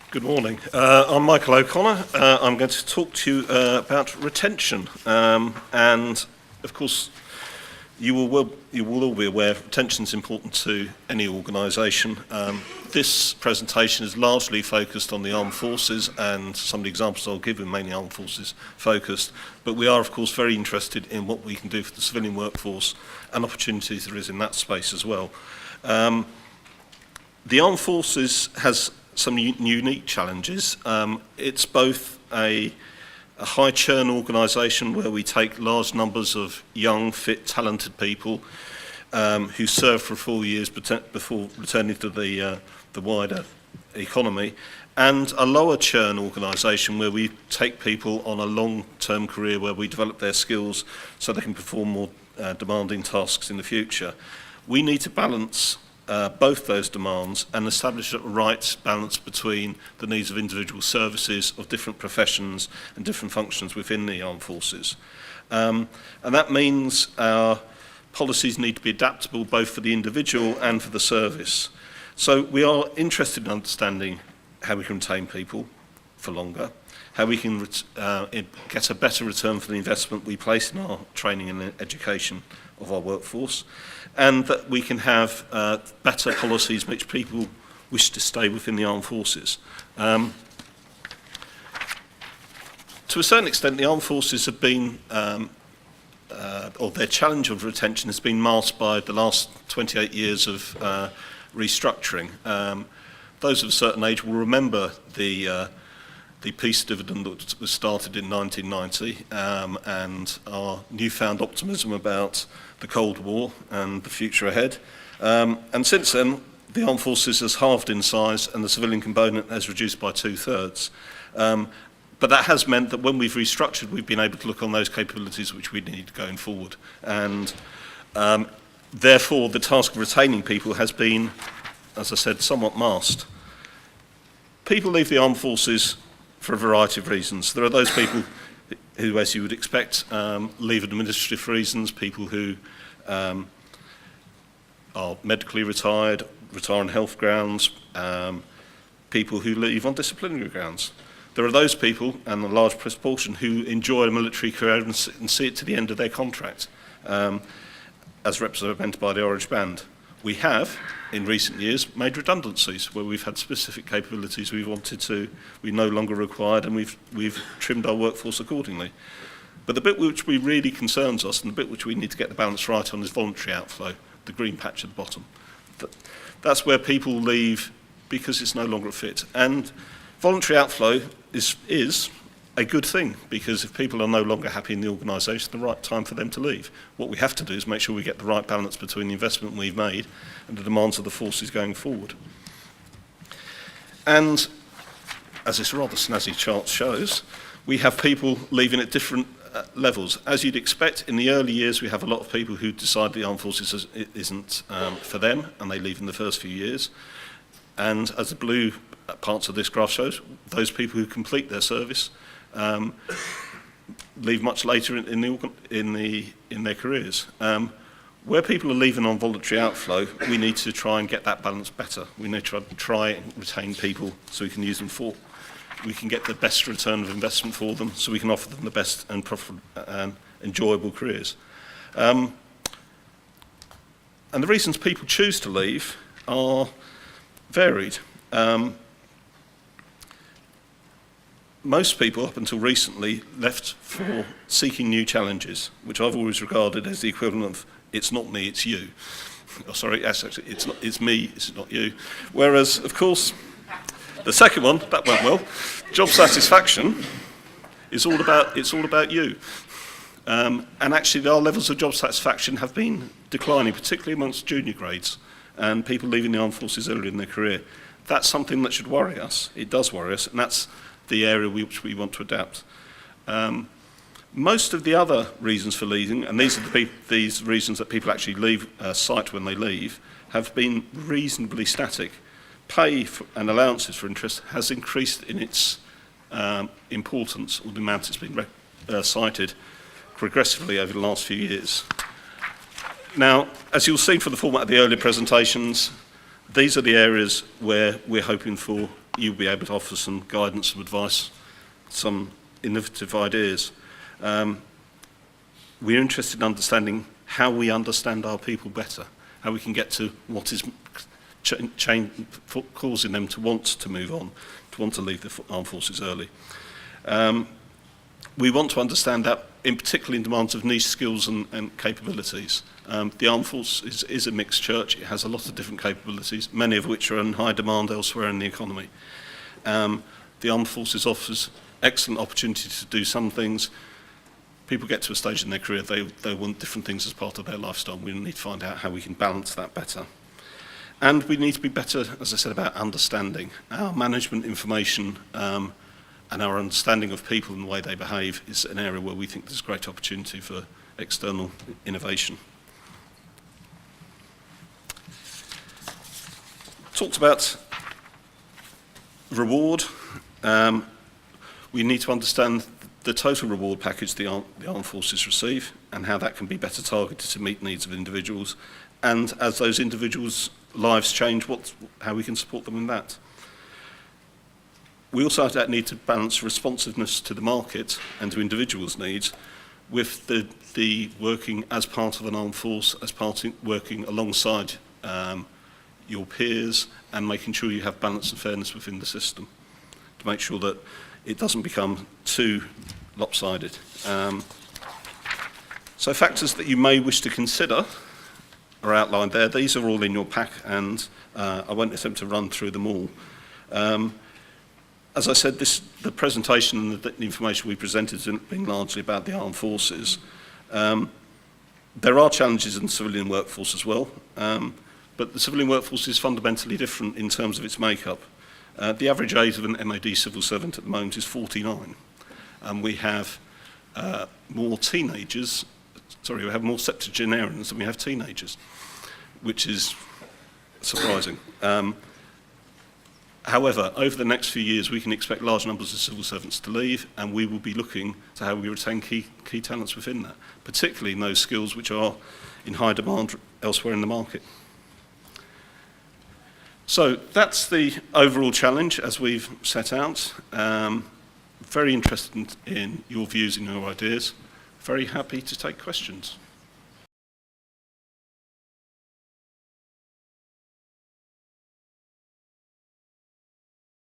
Good morning. I'm Michael O'Connor. I'm going to talk to you about retention. And of course, you will all be aware retention is important to any organisation. This presentation is largely focused on the armed forces, and some of the examples I'll give are mainly armed forces focused. But we are, of course, very interested in what we can do for the civilian workforce and opportunities there is in that space as well. The armed forces has some unique challenges. It's both a high churn organisation where we take large numbers of young, fit, talented people who serve for 4 years before returning to the wider economy, and a lower churn organisation where we take people on a long-term career where we develop their skills so they can perform more demanding tasks in the future. We need to balance both those demands and establish a right balance between the needs of individual services of different professions and different functions within the armed forces. And that means our policies need to be adaptable both for the individual and for the service. So we are interested in understanding how we can retain people for longer, how we can get a better return for the investment we place in our training and education of our workforce, and that we can have better policies which people wish to stay within the armed forces. To a certain extent, the armed forces have been, or their challenge of retention has been masked by the last 28 years of restructuring. Those of a certain age will remember the peace dividend that was started in 1990 and our newfound optimism about the Cold War and the future ahead. And since then, the armed forces has halved in size and the civilian component has reduced by 2/3. But that has meant that when we've restructured, we've been able to look on those capabilities which we need going forward. And therefore, the task of retaining people has been, as I said, somewhat masked. People leave the armed forces for a variety of reasons. There are those people who, as you would expect, leave administrative reasons, people who are medically retired, retire on health grounds, people who leave on disciplinary grounds. There are those people, and a large proportion, who enjoy a military career and see it to the end of their contract, as represented by the Orange Band. We have, in recent years, made redundancies where we've had specific capabilities we no longer required, and we've trimmed our workforce accordingly. But the bit which really concerns us, and the bit which we need to get the balance right on, is voluntary outflow, the green patch at the bottom. That's where people leave because it's no longer a fit. And voluntary outflow is a good thing, because if people are no longer happy in the organisation, the right time for them to leave. What we have to do is make sure we get the right balance between the investment we've made and the demands of the forces going forward. And as this rather snazzy chart shows, we have people leaving at different levels. As you'd expect, in the early years we have a lot of people who decide the armed forces isn't for them, and they leave in the first few years. And as the blue parts of this graph shows, those people who complete their service leave much later in their careers. Where people are leaving on voluntary outflow, we need to try and get that balance better. We need to try and retain people so we can use them we can get the best return of investment for them, so we can offer them the best and profitable and enjoyable careers. And the reasons people choose to leave are varied. Most people, up until recently, left for seeking new challenges, which I've always regarded as the equivalent of, it's not me, it's you. Oh, sorry, actually, it's me, it's not you. Whereas, of course, the second one, that went well, job satisfaction is all about you. And actually, our levels of job satisfaction have been declining, particularly amongst junior grades and people leaving the armed forces early in their career. That's something that should worry us. It does worry us, and that's the area which we want to adapt. Most of the other reasons for leaving, and these are these reasons that people actually leave site when they leave, have been reasonably static. Pay and allowances for interest has increased in its importance, or the amount it's been cited, progressively over the last few years. Now, as you'll see from the format of the earlier presentations, these are the areas where we're hoping for you'll be able to offer some guidance, some advice, some innovative ideas. We're interested in understanding how we understand our people better, how we can get to what is causing them to want to move on, to want to leave the armed forces early. We want to understand that, in particular in demands of niche skills and capabilities. The armed force is a mixed church. It has a lot of different capabilities, many of which are in high demand elsewhere in the economy. The armed forces offers excellent opportunity to do some things. People get to a stage in their career, they want different things as part of their lifestyle. We need to find out how we can balance that better. And we need to be better, as I said, about understanding. Our management information and our understanding of people and the way they behave is an area where we think there's great opportunity for external innovation. Talked about reward. We need to understand the total reward package the armed forces receive and how that can be better targeted to meet needs of individuals. And as those individuals' lives change, how we can support them in that. We also need to balance responsiveness to the market and to individuals' needs with the working as part of an armed force, working alongside your peers and making sure you have balance and fairness within the system to make sure that it doesn't become too lopsided. So factors that you may wish to consider are outlined there. These are all in your pack and I won't attempt to run through them all. As I said, the presentation and the information we presented has been largely about the armed forces. There are challenges in the civilian workforce as well, but the civilian workforce is fundamentally different in terms of its makeup. The average age of an MOD civil servant at the moment is 49. We have more septuagenarians than we have teenagers, which is surprising. However, over the next few years, we can expect large numbers of civil servants to leave, and we will be looking to how we retain key talents within that, particularly in those skills which are in high demand elsewhere in the market. So that's the overall challenge as we've set out. Very interested in your views and your ideas. Very happy to take questions.